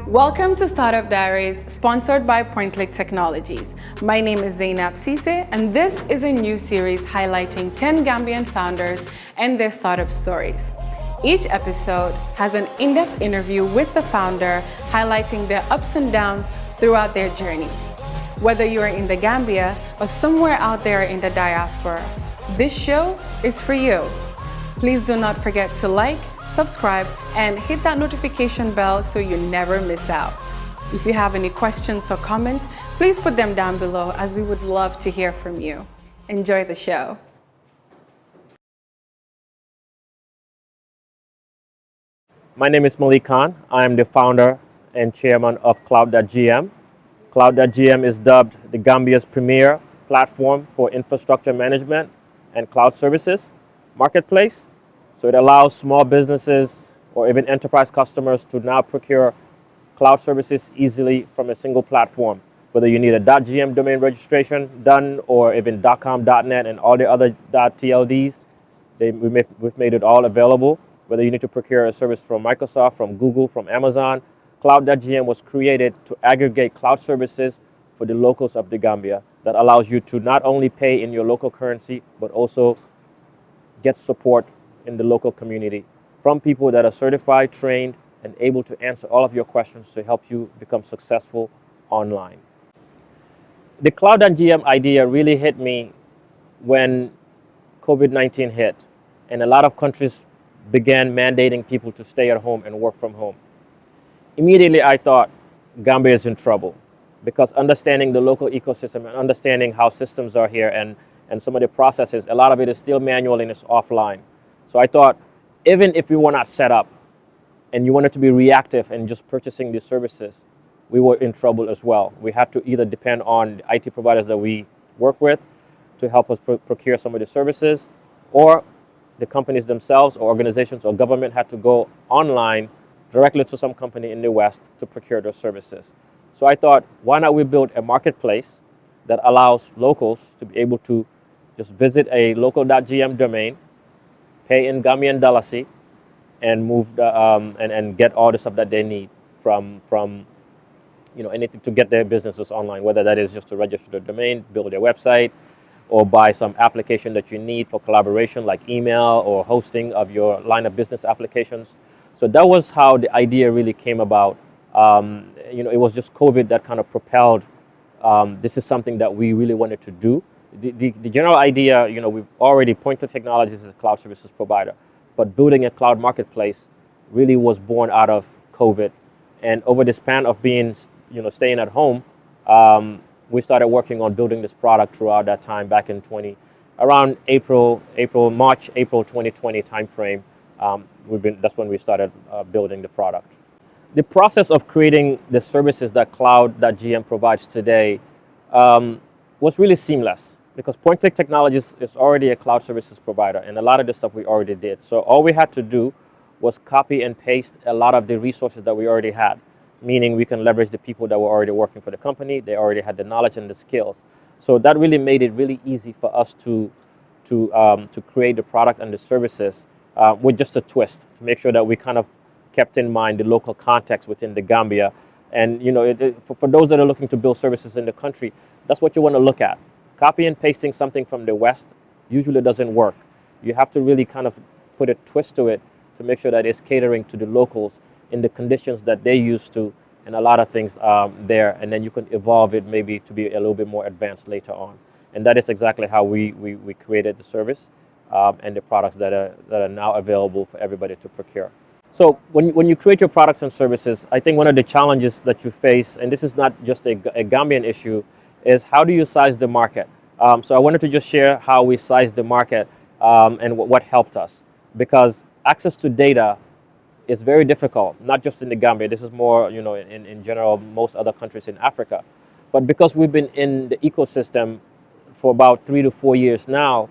Welcome to Startup Diaries, sponsored by PointClick Technologies. My name is Zainab Cisse, and this is a new series highlighting 10 Gambian founders and their startup stories. Each episode has an in-depth interview with the founder, highlighting their ups and downs throughout their journey. Whether you are in the Gambia or somewhere out there in the diaspora, this show is for you. Please do not forget to like, subscribe, and hit that notification bell so you never miss out. If you have any questions or comments, please put them down below, as we would love to hear from you. Enjoy the show. My name is Malik Khan. I am the founder and chairman of Cloud.GM. Cloud.GM is dubbed the Gambia's premier platform for infrastructure management and cloud services marketplace. So it allows small businesses or even enterprise customers to now procure cloud services easily from a single platform. Whether you need a .gm domain registration done or even .com, .net, and all the other .tlds, we've made it all available. Whether you need to procure a service from Microsoft, from Google, from Amazon, Cloud.GM was created to aggregate cloud services for the locals of the Gambia that allows you to not only pay in your local currency, but also get support in the local community from people that are certified, trained, and able to answer all of your questions to help you become successful online. The Cloud.GM idea really hit me when COVID-19 hit, and a lot of countries began mandating people to stay at home and work from home. Immediately I thought Gambia is in trouble, because understanding the local ecosystem and understanding how systems are here and some of the processes, a lot of it is still manual and it's offline. So I thought, even if we were not set up and you wanted to be reactive and just purchasing these services, we were in trouble as well. We had to either depend on the IT providers that we work with to help us procure some of the services, or the companies themselves or organizations or government had to go online directly to some company in the West to procure those services. So I thought, why not we build a marketplace that allows locals to be able to just visit a local.gm domain, pay in Gambian Dalasi, and move and get all the stuff that they need from anything to get their businesses online, whether that is just to register the domain, build their website, or buy some application that you need for collaboration like email or hosting of your line of business applications. So that was how the idea really came about. It was just COVID that kind of propelled this is something that we really wanted to do. The general idea, we've already PointClick Technologies as a cloud services provider, but building a cloud marketplace really was born out of COVID. And over the span of being, staying at home, we started working on building this product throughout that time back in around March, April 2020 timeframe. That's when we started building the product. The process of creating the services that Cloud.GM provides today was really seamless, because PointClick Technologies is already a cloud services provider, and a lot of the stuff we already did. So all we had to do was copy and paste a lot of the resources that we already had, meaning we can leverage the people that were already working for the company. They already had the knowledge and the skills. So that really made it really easy for us to create the product and the services with just a twist, to make sure that we kind of kept in mind the local context within the Gambia. And for those that are looking to build services in the country, that's what you want to look at. Copy and pasting something from the West usually doesn't work. You have to really kind of put a twist to it to make sure that it's catering to the locals in the conditions that they're used to, and a lot of things there, and then you can evolve it maybe to be a little bit more advanced later on. And that is exactly how we created the service and the products that are now available for everybody to procure. So when you create your products and services, I think one of the challenges that you face, and this is not just a Gambian issue, is how do you size the market? So I wanted to just share how we sized the market and what helped us. Because access to data is very difficult, not just in the Gambia. This is more, in general, most other countries in Africa. But because we've been in the ecosystem for about 3 to 4 years now,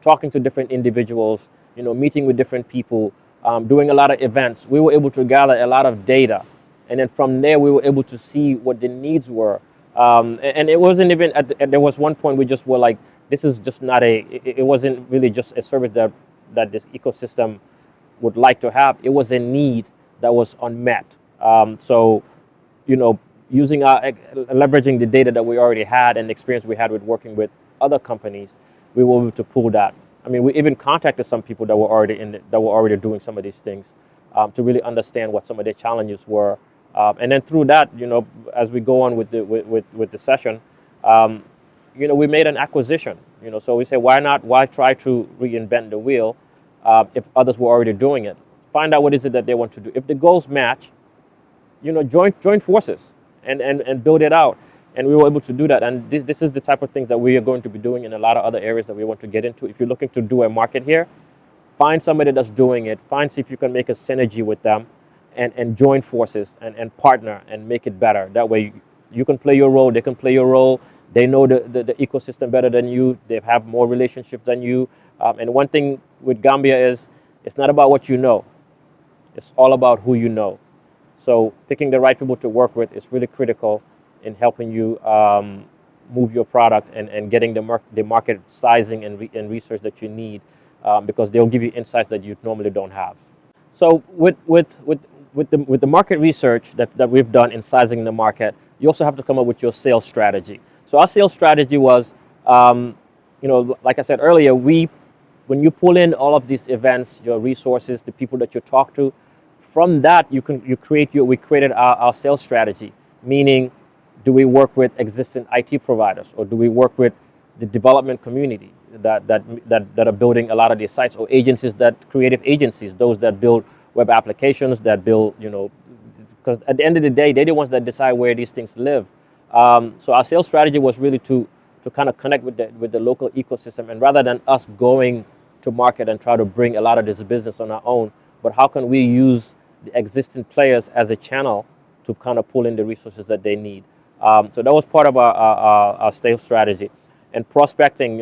talking to different individuals, meeting with different people, doing a lot of events, we were able to gather a lot of data. And then from there, we were able to see what the needs were. And it wasn't even, there was one point we just were like, this is just not it wasn't really just a service that this ecosystem would like to have. It was a need that was unmet. So using leveraging the data that we already had and the experience we had with working with other companies, we were able to pull that. I mean, we even contacted some people that were already doing some of these things to really understand what some of their challenges were, and then through that, as we go on with the session, we made an acquisition. So we say, why try to reinvent the wheel if others were already doing it? Find out what is it that they want to do. If the goals match, join forces and build it out. And we were able to do that. And this is the type of things that we are going to be doing in a lot of other areas that we want to get into. If you're looking to do a market here, find somebody that's doing it. See if you can make a synergy with them and join forces and partner and make it better. That way you can play your role, they can play your role. They know the ecosystem better than you. They have more relationships than you. And one thing with Gambia is it's not about what you know. It's all about who you know. So picking the right people to work with is really critical in helping you move your product and getting the market sizing and research that you need, because they'll give you insights that you normally don't have. So with the market research that we've done in sizing the market, you also have to come up with your sales strategy. So our sales strategy was, like I said earlier, when you pull in all of these events, your resources, the people that you talk to, from that we created our sales strategy, meaning, do we work with existing IT providers, or do we work with the development community that are building a lot of these sites, or creative agencies, those that build web applications, that build, because at the end of the day, they're the ones that decide where these things live. So our sales strategy was really to kind of connect with the local ecosystem, and rather than us going to market and try to bring a lot of this business on our own, but how can we use the existing players as a channel to kind of pull in the resources that they need. So that was part of our sales strategy. And prospecting,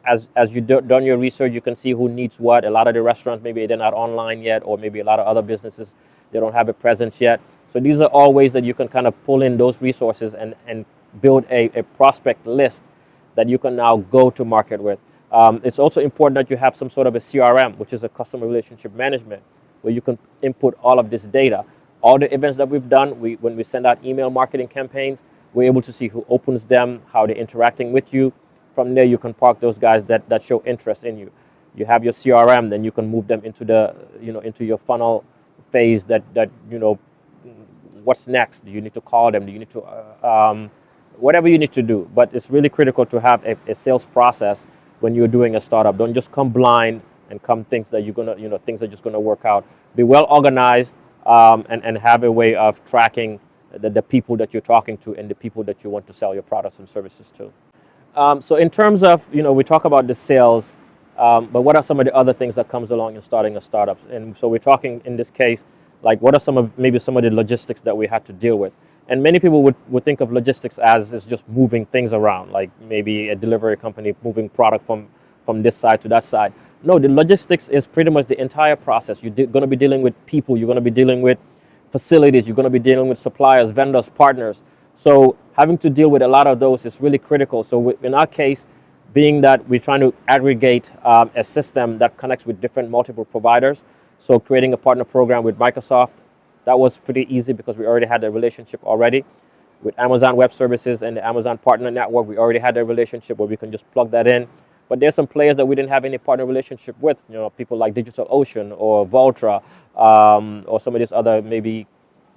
as you've done your research, you can see who needs what. A lot of the restaurants, maybe they're not online yet, or maybe a lot of other businesses, they don't have a presence yet. So these are all ways that you can kind of pull in those resources and build a prospect list that you can now go to market with. It's also important that you have some sort of a CRM, which is a customer relationship management, where you can input all of this data. All the events that we've done, when we send out email marketing campaigns, we're able to see who opens them, how they're interacting with you. From there, you can park those guys that show interest in you. You have your CRM, then you can move them into into your funnel phase. What's next? Do you need to call them? Do you need to whatever you need to do? But it's really critical to have a sales process when you're doing a startup. Don't just come blind and come things that things are just gonna work out. Be well organized. And have a way of tracking the people that you're talking to and the people that you want to sell your products and services to. So in terms of, we talk about the sales, but what are some of the other things that comes along in starting a startup? And so we're talking in this case, like what are some of the logistics that we had to deal with? And many people would think of logistics as is just moving things around, like maybe a delivery company moving product from this side to that side. No, the logistics is pretty much the entire process. You're going to be dealing with people, you're going to be dealing with facilities, you're going to be dealing with suppliers, vendors, partners. So having to deal with a lot of those is really critical. So in our case, being that we're trying to aggregate a system that connects with multiple providers, so creating a partner program with Microsoft, that was pretty easy because we already had a relationship already. With Amazon Web Services and the Amazon Partner Network, we already had a relationship where we can just plug that in. But there's some players that we didn't have any partner relationship with, people like DigitalOcean or Voltra, or some of these other maybe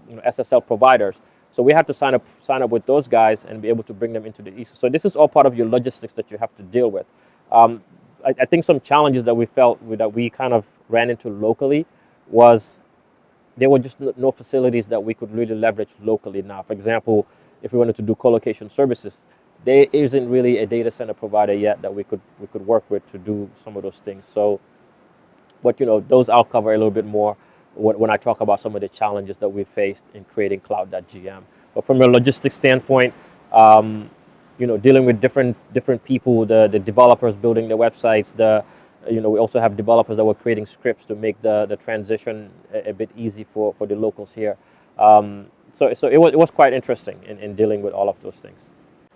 SSL providers. So we had to sign up with those guys and be able to bring them into the East. So this is all part of your logistics that you have to deal with. I think some challenges that we felt that we kind of ran into locally was there were just no facilities that we could really leverage locally now. For example, if we wanted to do co-location services, there isn't really a data center provider yet that we could work with to do some of those things. So, but those I'll cover a little bit more when I talk about some of the challenges that we faced in creating Cloud.GM. But from a logistics standpoint, dealing with different people, the developers building the websites, we also have developers that were creating scripts to make the transition a bit easy for the locals here. So it was quite interesting in dealing with all of those things.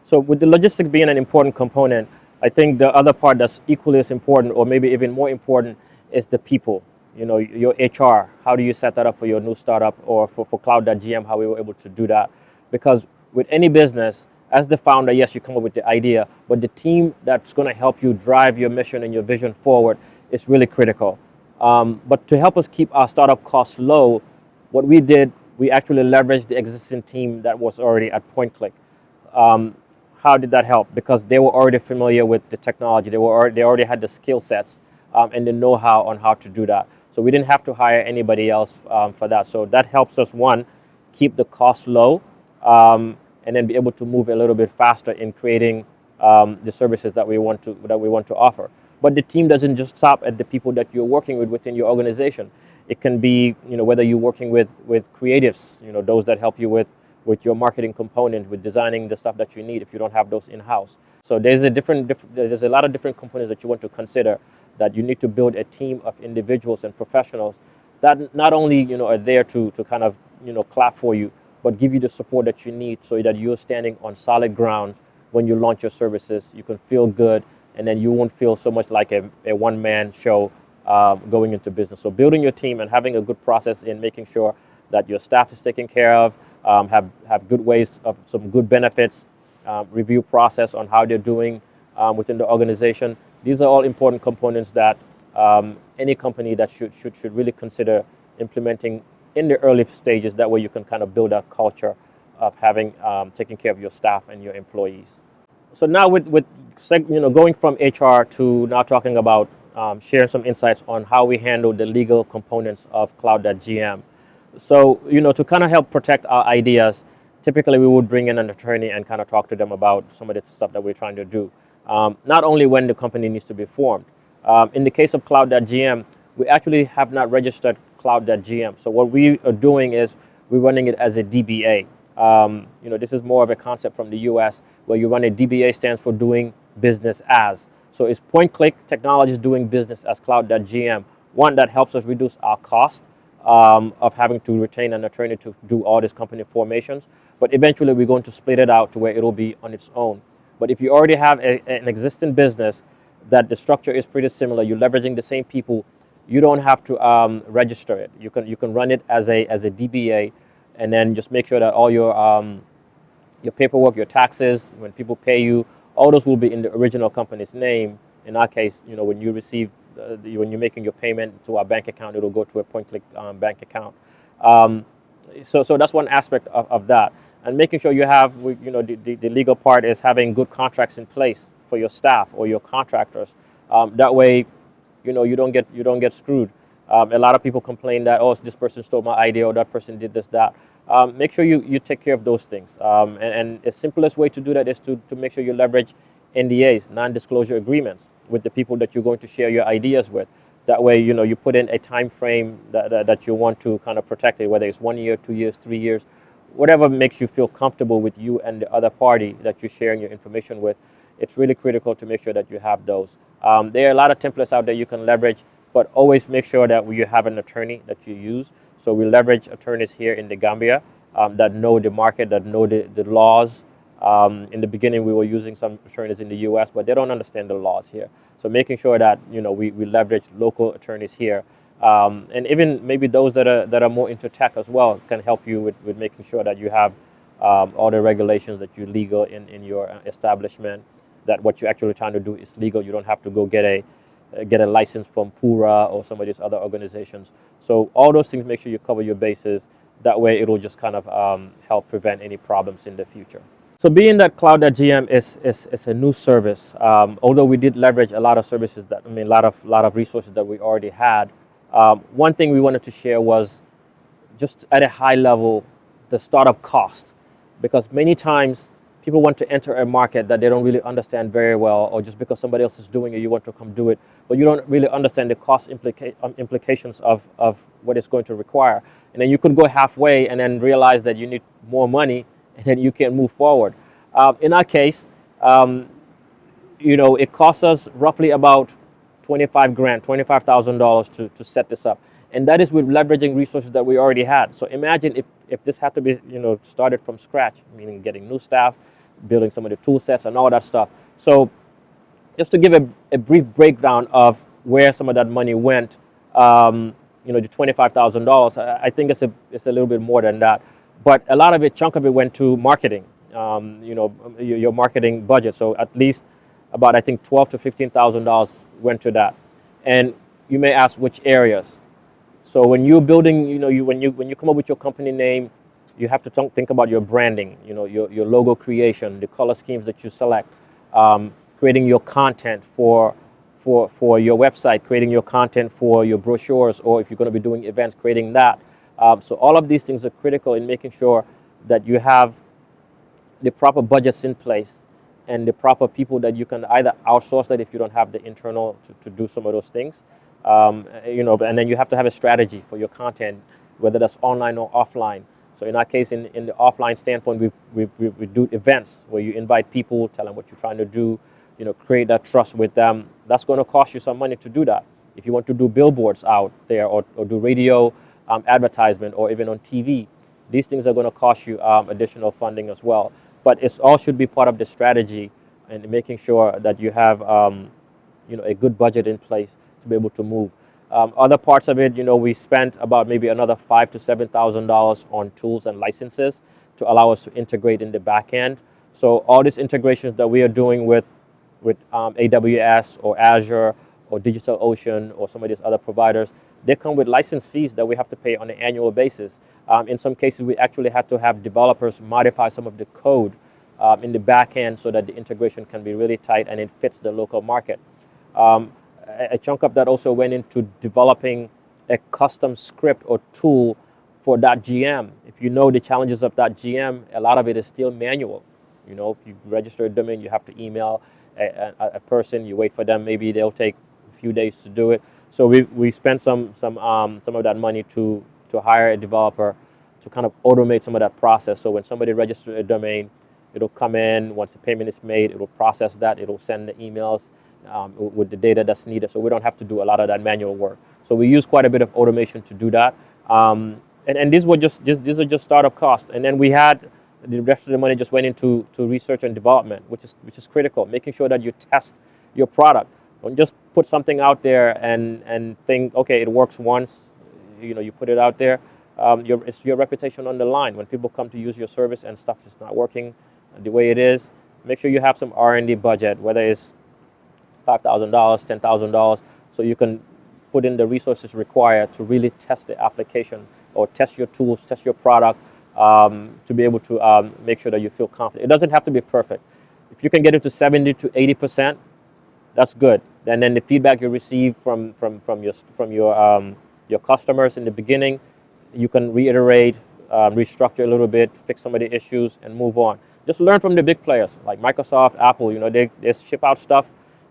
So with the logistics being an important component, I think the other part that's equally as important, or maybe even more important, is the people. Your HR. How do you set that up for your new startup, or for Cloud.GM, how we were able to do that? because with any business, as the founder, yes, you come up with the idea, but the team that's going to help you drive your mission and your vision forward is really critical. But to help us keep our startup costs low, what we did, we actually leveraged the existing team that was already at PointClick. How did that help? Because they were already familiar with the technology. They already had the skill sets and the know-how on how to do that. So we didn't have to hire anybody else for that. So that helps us, one, keep the cost low, and then be able to move a little bit faster in creating the services that we want to offer. But the team doesn't just stop at the people that you're working with within your organization. It can be, whether you're working with creatives, those that help you with your marketing component, with designing the stuff that you need if you don't have those in-house. So there's a lot of different components that you want to consider, that you need to build a team of individuals and professionals that not only are there to kind of clap for you, but give you the support that you need so that you're standing on solid ground when you launch your services. You can feel good, and then you won't feel so much like a one-man show going into business. So building your team and having a good process in making sure that your staff is taken care of, have good ways of some good benefits, review process on how they're doing within the organization. These are all important components that any company that should really consider implementing in the early stages. That way you can kind of build a culture of having taking care of your staff and your employees. So now with going from HR to now talking about sharing some insights on how we handle the legal components of Cloud.GM. So to kind of help protect our ideas, typically we would bring in an attorney and kind of talk to them about some of the stuff that we're trying to do. Not only when the company needs to be formed. In the case of Cloud.GM, we actually have not registered Cloud.GM. So what we are doing is we're running it as a DBA. This is more of a concept from the US, where you run a DBA, stands for doing business as. So it's PointClick Technologies doing business as Cloud.GM. One, that helps us reduce our cost of having to retain an attorney to do all these company formations. But eventually we're going to split it out to where it'll be on its own. But if you already have an existing business that the structure is pretty similar, you're leveraging the same people, you don't have to register it. You can run it as a DBA, and then just make sure that all your paperwork, your taxes, when people pay you, all those will be in the original company's name. In our case, when you receive, when you're making your payment to our bank account, it'll go to a PointClick bank account. So that's one aspect of that. And making sure you have, the legal part is having good contracts in place for your staff or your contractors. That way, you don't get screwed. A lot of people complain that, oh, this person stole my idea, or that person did this, that. Make sure you take care of those things. And the simplest way to do that is to make sure you leverage NDAs, non-disclosure agreements, with the people that you're going to share your ideas with. That way, you put in a time frame that you want to kind of protect it, whether it's 1 year, 2 years, 3 years, whatever makes you feel comfortable with you and the other party that you're sharing your information with. It's really critical to make sure that you have those. There are a lot of templates out there you can leverage, but always make sure that you have an attorney that you use. So we leverage attorneys here in the Gambia that know the market, that know the laws. In the beginning, we were using some attorneys in the US, but they don't understand the laws here. So making sure that we leverage local attorneys here, and even maybe those that are more into tech as well can help you with making sure that you have all the regulations, that you're legal in your establishment, that what you're actually trying to do is legal. You don't have to go get a license from Pura or some of these other organizations. So all those things, make sure you cover your bases. That way it'll just kind of help prevent any problems in the future. So being that Cloud.GM is a new service, although we did leverage a lot of services a lot of resources that we already had, one thing we wanted to share was just at a high level, the startup cost. Because many times people want to enter a market that they don't really understand very well, or just because somebody else is doing it, you want to come do it, but you don't really understand the cost implications of what it's going to require. And then you could go halfway and then realize that you need more money, and then you can move forward. In our case, it costs us roughly about $25,000 to set this up. And that is with leveraging resources that we already had. So imagine if this had to be started from scratch, meaning getting new staff, building some of the tool sets and all that stuff. So just to give a brief breakdown of where some of that money went, the $25,000, I think it's a little bit more than that. but a lot of it, chunk of it went to marketing, your marketing budget. So at least about, I think, $12,000 to $15,000 went to that. And you may ask which areas. So when you're building, when you come up with your company name, you have to think about your branding, your logo creation, the color schemes that you select, creating your content for your website, creating your content for your brochures, or if you're going to be doing events, creating that. So all of these things are critical in making sure that you have the proper budgets in place and the proper people that you can either outsource that if you don't have the internal to do some of those things. And then you have to have a strategy for your content, whether that's online or offline. So in our case, in the offline standpoint, we do events where you invite people, tell them what you're trying to do, create that trust with them. That's going to cost you some money to do that. If you want to do billboards out there or do radio advertisement or even on TV, these things are going to cost you additional funding as well. But it all should be part of the strategy and making sure that you have a good budget in place to be able to move. Other parts of it, we spent about maybe another $5,000 to $7,000 on tools and licenses to allow us to integrate in the back end. So all these integrations that we are doing with AWS or Azure or DigitalOcean or some of these other providers, they come with license fees that we have to pay on an annual basis. In some cases, we actually had to have developers modify some of the code in the back end so that the integration can be really tight and it fits the local market. A chunk of that also went into developing a custom script or tool for .GM. If you know the challenges of .GM, a lot of it is still manual. If you register a domain, you have to email a person, you wait for them, maybe they'll take a few days to do it. So we spent some of that money to hire a developer to kind of automate some of that process. So when somebody registers a domain, it'll come in, once the payment is made, it'll process that, it'll send the emails with the data that's needed, so we don't have to do a lot of that manual work. So we use quite a bit of automation to do that. And these are just startup costs. And then we had the rest of the money just went into research and development, which is critical, making sure that you test your product. Don't just put something out there and think, okay, it works once, you put it out there. It's your reputation on the line. When people come to use your service and stuff is not working the way it is, make sure you have some R&D budget, whether it's $5,000, $10,000, so you can put in the resources required to really test the application or test your tools, test your product, to be able to make sure that you feel confident. It doesn't have to be perfect. If you can get it to 70 to 80%, that's good. And then the feedback you receive from your customers in the beginning, you can reiterate, restructure a little bit, fix some of the issues, and move on. Just learn from the big players like Microsoft, Apple. They ship out stuff.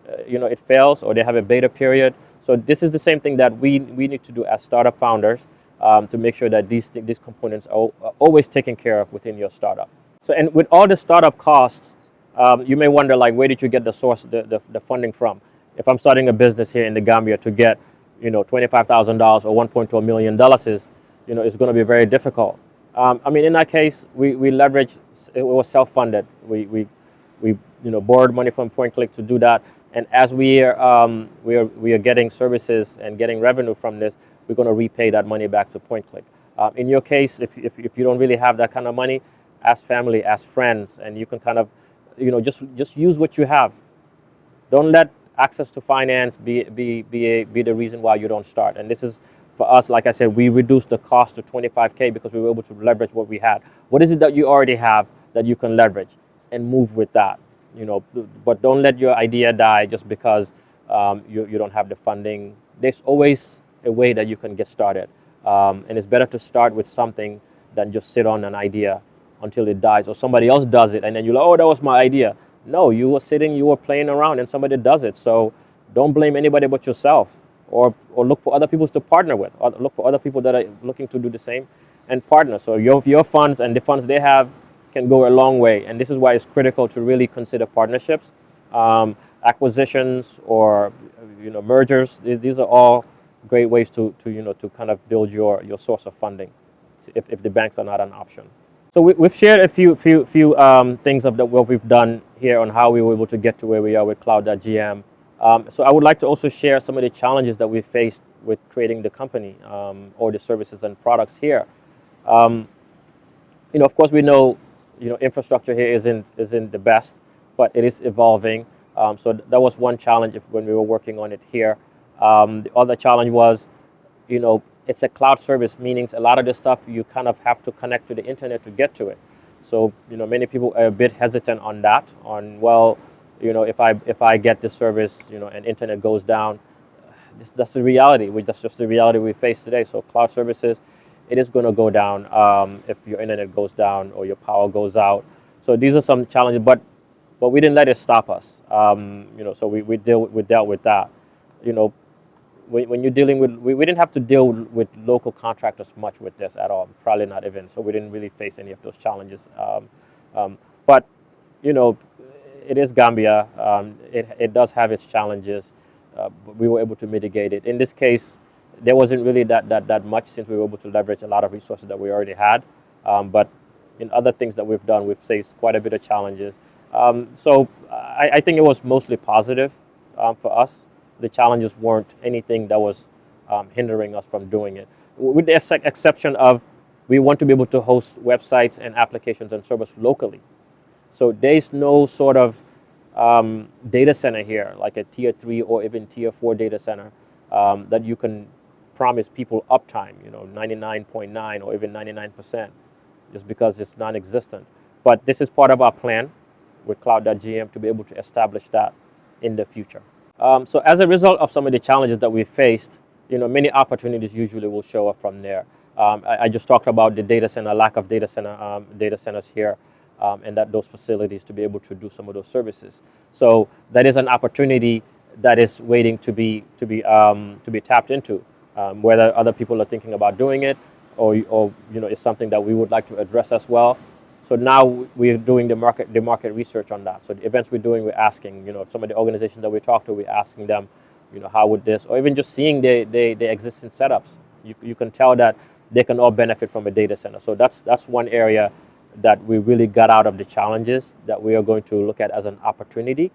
It fails or they have a beta period. So this is the same thing that we need to do as startup founders to make sure that these components are always taken care of within your startup. So, and with all the startup costs, you may wonder, like, where did you get the source, the funding from? If I'm starting a business here in the Gambia, to get $25,000 or $1.2 million is, it's going to be very difficult. In that case, we leveraged. It was self-funded. We borrowed money from PointClick to do that. And as we are getting services and getting revenue from this, we're going to repay that money back to PointClick. In your case, if you don't really have that kind of money, ask family, ask friends, and you can kind of, just use what you have. Don't let access to finance be the reason why you don't start. And this is, for us, like I said, we reduced the cost to $25K because we were able to leverage what we had. What is it that you already have that you can leverage and move with that? But don't let your idea die just because you don't have the funding. There's always a way that you can get started. And it's better to start with something than just sit on an idea until it dies, or somebody else does it and then you're like, oh, that was my idea. No, you were sitting, you were playing around and somebody does it. So don't blame anybody but yourself, or look for other people to partner with, or look for other people that are looking to do the same and partner. So your funds and the funds they have can go a long way. And this is why it's critical to really consider partnerships, acquisitions, or mergers. These are all great ways to kind of build your source of funding if the banks are not an option. So we've shared a few things of what we've done here on how we were able to get to where we are with Cloud.GM. So I would like to also share some of the challenges that we faced with creating the company or the services and products here. Of course, we know, infrastructure here isn't the best, but it is evolving. So that was one challenge when we were working on it here. The other challenge was, it's a cloud service, meaning a lot of the stuff you kind of have to connect to the internet to get to it. So, many people are a bit hesitant on that. Well, if I get this service, and internet goes down, that's the reality. That's just the reality we face today. So cloud services, it is going to go down if your internet goes down or your power goes out. So these are some challenges, but we didn't let it stop us. So we dealt with that. You know, when you're dealing with, we didn't have to deal with local contractors much with this at all. Probably not even. So we didn't really face any of those challenges. But it is Gambia. It does have its challenges. But we were able to mitigate it. In this case, there wasn't really that much, since we were able to leverage a lot of resources that we already had. But in other things that we've done, we've faced quite a bit of challenges. So I think it was mostly positive for us. The challenges weren't anything that was hindering us from doing it, with the exception of, we want to be able to host websites and applications and servers locally. So there's no sort of data center here, like a tier 3 or even tier 4 data center, that you can promise people uptime, 99.9 or even 99%, just because it's non-existent. But this is part of our plan with Cloud.GM to be able to establish that in the future. So as a result of some of the challenges that we faced, many opportunities usually will show up from there. I just talked about the data center, lack of data centers here, and those facilities to be able to do some of those services. So that is an opportunity that is waiting to be tapped into, whether other people are thinking about doing it, or it's something that we would like to address as well. So now we're doing the market research on that. So the events we're doing, we're asking, some of the organizations that we talk to, we're asking them, how would this, or even just seeing the existing setups, you can tell that they can all benefit from a data center. So that's one area that we really got out of the challenges that we are going to look at as an opportunity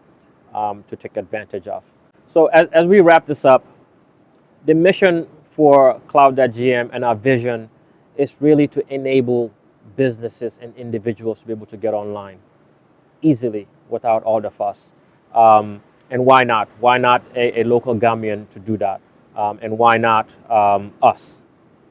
to take advantage of. So as we wrap this up, the mission for Cloud.GM and our vision is really to enable businesses and individuals to be able to get online easily without all the fuss. And why not? Why not a local Gambian to do that? And why not us?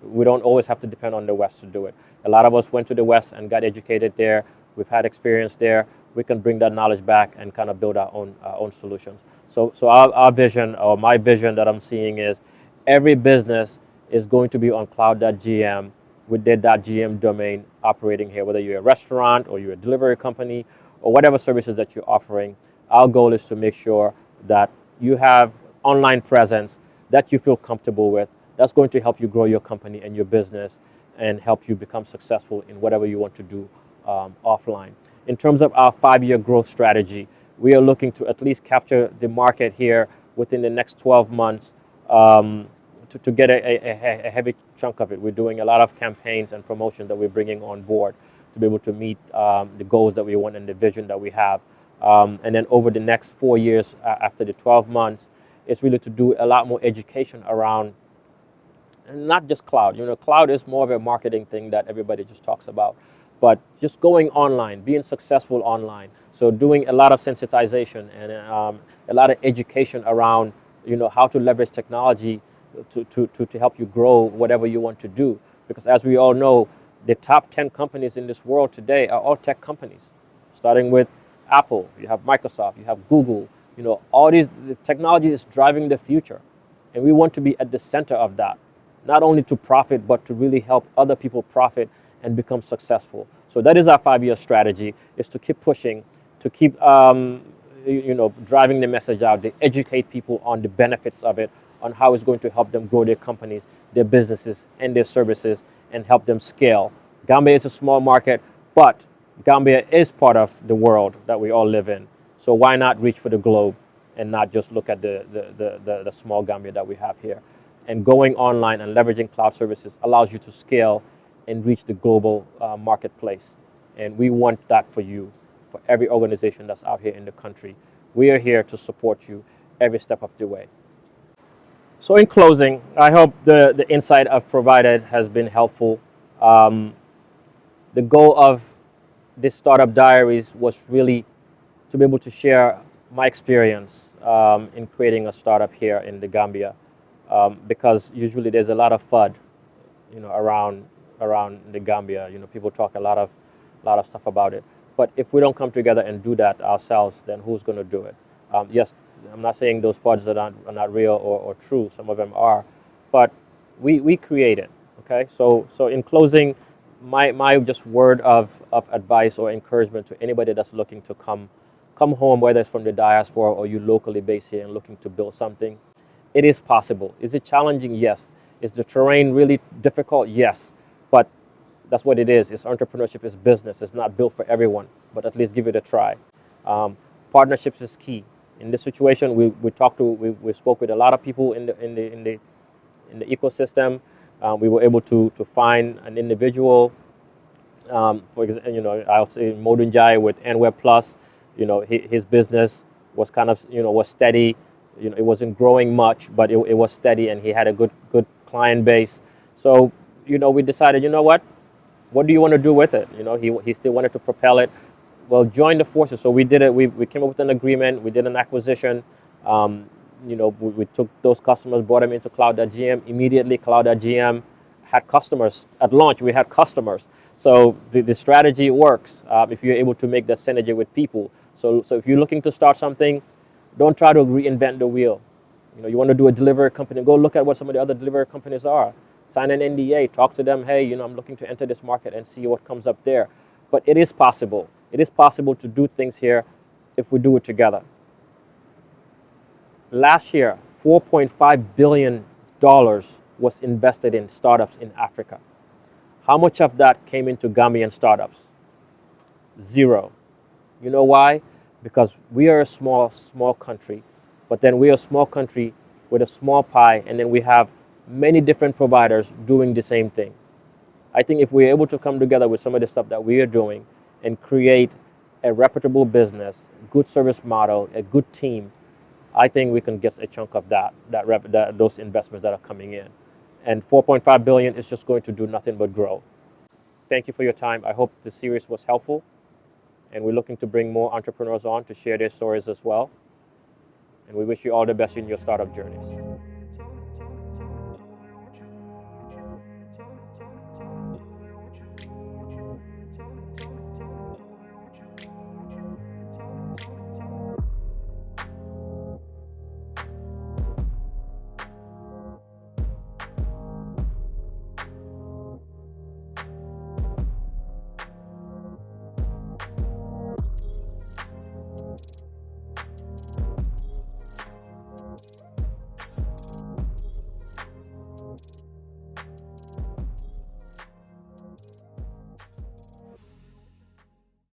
We don't always have to depend on the West to do it. A lot of us went to the West and got educated there. We've had experience there. We can bring that knowledge back and kind of build our own solutions. So our vision, or my vision that I'm seeing, is every business is going to be on Cloud.GM with their .gm domain operating here, whether you're a restaurant or you're a delivery company or whatever services that you're offering. Our goal is to make sure that you have online presence that you feel comfortable with. That's going to help you grow your company and your business and help you become successful in whatever you want to do offline. In terms of our 5-year growth strategy, we are looking to at least capture the market here within the next 12 months to get a heavy chunk of it. We're doing a lot of campaigns and promotions that we're bringing on board to be able to meet the goals that we want and the vision that we have. And then over the next 4 years, after the 12 months, it's really to do a lot more education around not just cloud. Cloud is more of a marketing thing that everybody just talks about, but just going online, being successful online. So doing a lot of sensitization and a lot of education around, how to leverage technology to help you grow whatever you want to do. Because as we all know, the top 10 companies in this world today are all tech companies, starting with Apple, you have Microsoft, you have Google. All the technology is driving the future, and we want to be at the center of that, not only to profit, but to really help other people profit and become successful. So that is our 5-year strategy, is to keep pushing, to keep driving the message out, to educate people on the benefits of it, on how it's going to help them grow their companies, their businesses, and their services, and help them scale. Gambia is a small market, but Gambia is part of the world that we all live in. So why not reach for the globe and not just look at the small Gambia that we have here? And going online and leveraging cloud services allows you to scale and reach the global marketplace. And we want that for you, for every organization that's out here in the country. We are here to support you every step of the way. So in closing, I hope the insight I've provided has been helpful. the goal of this Startup Diaries was really to be able to share my experience in creating a startup here in the Gambia, because usually there's a lot of FUD, around the Gambia. People talk a lot of stuff about it. But if we don't come together and do that ourselves, then who's going to do it? Yes, I'm not saying those FUDs are not real or true. Some of them are, but we create it. Okay, so in closing, my just word of advice or encouragement to anybody that's looking to come home, whether it's from the diaspora or you locally based here and looking to build something, it is possible. Is it challenging? Yes. Is the terrain really difficult? Yes. But that's what it is. It's entrepreneurship, it's business. It's not built for everyone, but at least give it a try. Partnerships is key. In this situation, we spoke with a lot of people in the ecosystem. We were able to find an individual, for example, I'll say Modunjai with NWeb Plus. His business was kind of, was steady. It wasn't growing much, but it was steady, and he had a good client base. So, we decided, what do you want to do with it? He still wanted to propel it. Well, join the forces. So we did it. We came up with an agreement. We did an acquisition. We took those customers, brought them into Cloud.GM. Immediately, Cloud.GM had customers. At launch, we had customers. So the strategy works if you're able to make that synergy with people. So if you're looking to start something, don't try to reinvent the wheel. You want to do a delivery company, go look at what some of the other delivery companies are. Sign an NDA, talk to them, hey, I'm looking to enter this market, and see what comes up there. But it is possible. It is possible to do things here if we do it together. Last year, $4.5 billion was invested in startups in Africa. How much of that came into Gambian startups? Zero. You know why? Because we are a small country, but then we are a small country with a small pie, and then we have many different providers doing the same thing. I think if we're able to come together with some of the stuff that we are doing and create a reputable business, good service model, a good team, I think we can get a chunk of those investments that are coming in. And 4.5 billion is just going to do nothing but grow. Thank you for your time. I hope the series was helpful. And we're looking to bring more entrepreneurs on to share their stories as well. And we wish you all the best in your startup journeys.